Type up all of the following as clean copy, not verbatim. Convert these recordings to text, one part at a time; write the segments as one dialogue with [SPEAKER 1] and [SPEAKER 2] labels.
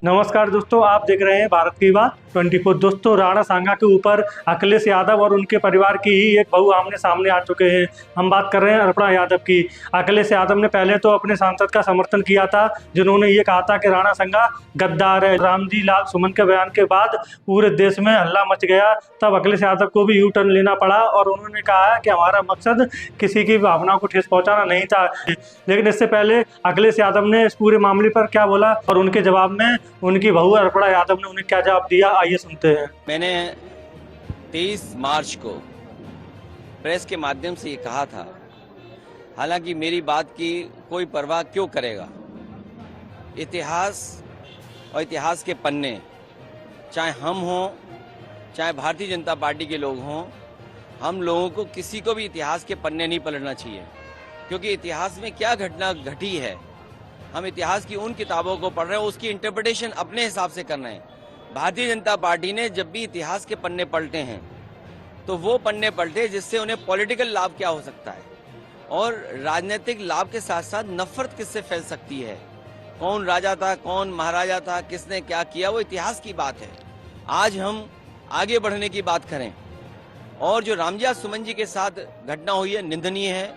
[SPEAKER 1] नमस्कार दोस्तों, आप देख रहे हैं भारत की बात 24। दोस्तों, राणा सांगा के ऊपर अखिलेश यादव और उनके परिवार की ही एक बहू आमने सामने आ चुके हैं। हम बात कर रहे हैं अर्पणा यादव की। अखिलेश यादव ने पहले तो अपने सांसद का समर्थन किया था, जिन्होंने ये कहा था कि राणा सांगा गद्दार है। रामजी लाल सुमन के बयान के बाद पूरे देश में हल्ला मच गया। तब अखिलेश यादव को भी यू टर्न लेना पड़ा और उन्होंने कहा है कि हमारा मकसद किसी की भावनाओं को ठेस पहुंचाना नहीं था। लेकिन इससे पहले अखिलेश यादव ने इस पूरे मामले पर क्या बोला और उनके जवाब में उनकी बहू अर्पणा यादव ने उन्हें क्या जवाब दिया, आइए सुनते हैं।
[SPEAKER 2] मैंने 23 मार्च को प्रेस के माध्यम से ये कहा था, हालांकि मेरी बात की कोई परवाह क्यों करेगा। इतिहास और इतिहास के पन्ने, चाहे हम हों चाहे भारतीय जनता पार्टी के लोग हों, हम लोगों को किसी को भी इतिहास के पन्ने नहीं पलटना चाहिए, क्योंकि इतिहास में क्या घटना घटी है, हम इतिहास की उन किताबों को पढ़ रहे हैं, उसकी इंटरप्रिटेशन अपने हिसाब से कर रहे हैं। भारतीय जनता पार्टी ने जब भी इतिहास के पन्ने पलटे हैं तो वो पन्ने पलटे जिससे उन्हें पॉलिटिकल लाभ क्या हो सकता है और राजनीतिक लाभ के साथ साथ नफरत किससे फैल सकती है, कौन राजा था, कौन महाराजा था, किसने क्या किया, वो इतिहास की बात है। आज हम आगे बढ़ने की बात करें और जो रामजी सुमन जी के साथ घटना हुई है निंदनीय है,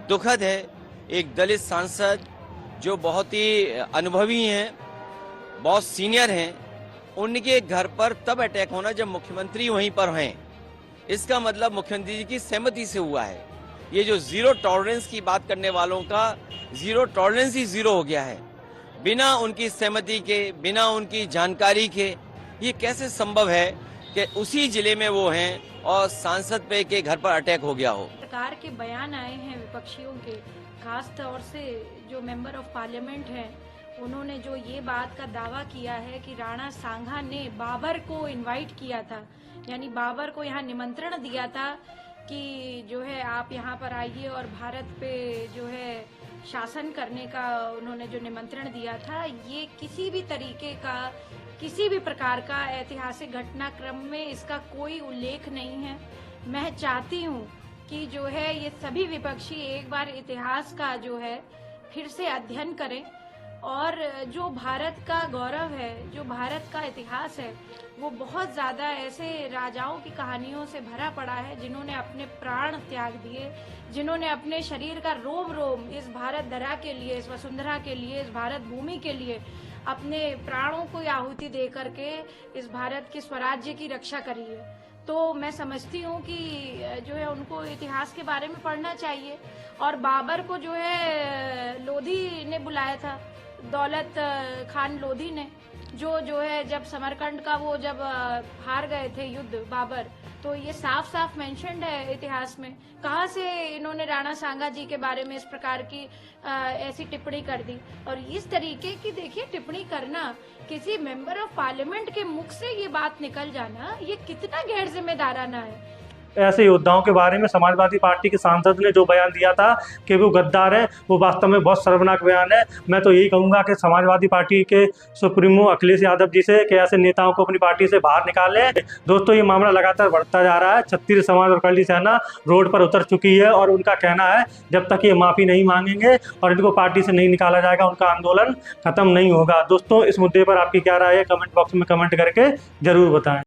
[SPEAKER 2] दुखद है। एक दलित सांसद जो बहुत ही अनुभवी हैं, बहुत सीनियर हैं, उनके घर पर तब अटैक होना जब मुख्यमंत्री वहीं पर हैं। इसका मतलब मुख्यमंत्री जी की सहमति से हुआ है। ये जो जीरो टॉलरेंस की बात करने वालों का जीरो टॉलरेंस ही जीरो हो गया है। बिना उनकी सहमति के, बिना उनकी जानकारी के ये कैसे संभव है कि उसी जिले में वो हैं और सांसद पे के घर पर अटैक हो गया हो।
[SPEAKER 3] सरकार के बयान आए हैं विपक्षियों के, खास तौर से जो मेंबर ऑफ पार्लियामेंट हैं, उन्होंने जो ये बात का दावा किया है कि राणा सांगा ने बाबर को इनवाइट किया था, यानी बाबर को यहाँ निमंत्रण दिया था कि जो है आप यहाँ पर आइए और भारत पे जो है शासन करने का उन्होंने जो निमंत्रण दिया था। ये किसी भी तरीके का, किसी भी प्रकार का ऐतिहासिक घटनाक्रम में इसका कोई उल्लेख नहीं है। मैं चाहती हूँ कि जो है ये सभी विपक्षी एक बार इतिहास का जो है फिर से अध्ययन करें और जो भारत का गौरव है, जो भारत का इतिहास है, वो बहुत ज़्यादा ऐसे राजाओं की कहानियों से भरा पड़ा है, जिन्होंने अपने प्राण त्याग दिए, जिन्होंने अपने शरीर का रोम रोम इस भारत धरा के लिए, इस वसुंधरा के लिए, इस भारत भूमि के लिए अपने प्राणों को आहुति दे करके इस भारत के स्वराज्य की रक्षा करी है। तो मैं समझती हूँ कि जो है उनको इतिहास के बारे में पढ़ना चाहिए। और बाबर को जो है लोधी ने बुलाया था, दौलत खान लोधी ने, जो है जब समरकंद का वो जब हार गए थे युद्ध बाबर, तो ये साफ साफ मेंशन्ड है इतिहास में। कहाँ से इन्होंने राणा सांगा जी के बारे में इस प्रकार की ऐसी टिप्पणी कर दी। और इस तरीके की देखिए टिप्पणी करना, किसी मेंबर ऑफ पार्लियामेंट के मुख से ये बात निकल जाना, ये कितना गैर जिम्मेदाराना है।
[SPEAKER 1] ऐसे योद्धाओं के बारे में समाजवादी पार्टी के सांसद ने जो बयान दिया था कि वो गद्दार है, वो वास्तव में बहुत शर्मनाक बयान है। मैं तो यही कहूँगा कि समाजवादी पार्टी के सुप्रीमो अखिलेश यादव जी से कि ऐसे नेताओं को अपनी पार्टी से बाहर निकालें। दोस्तों, ये मामला लगातार बढ़ता जा रहा है। क्षत्रिय समाज और कली सेना रोड पर उतर चुकी है और उनका कहना है जब तक ये माफ़ी नहीं मांगेंगे और इनको पार्टी से नहीं निकाला जाएगा, उनका आंदोलन खत्म नहीं होगा। दोस्तों, इस मुद्दे पर आपकी क्या राय है, कमेंट बॉक्स में कमेंट करके जरूर बताएं।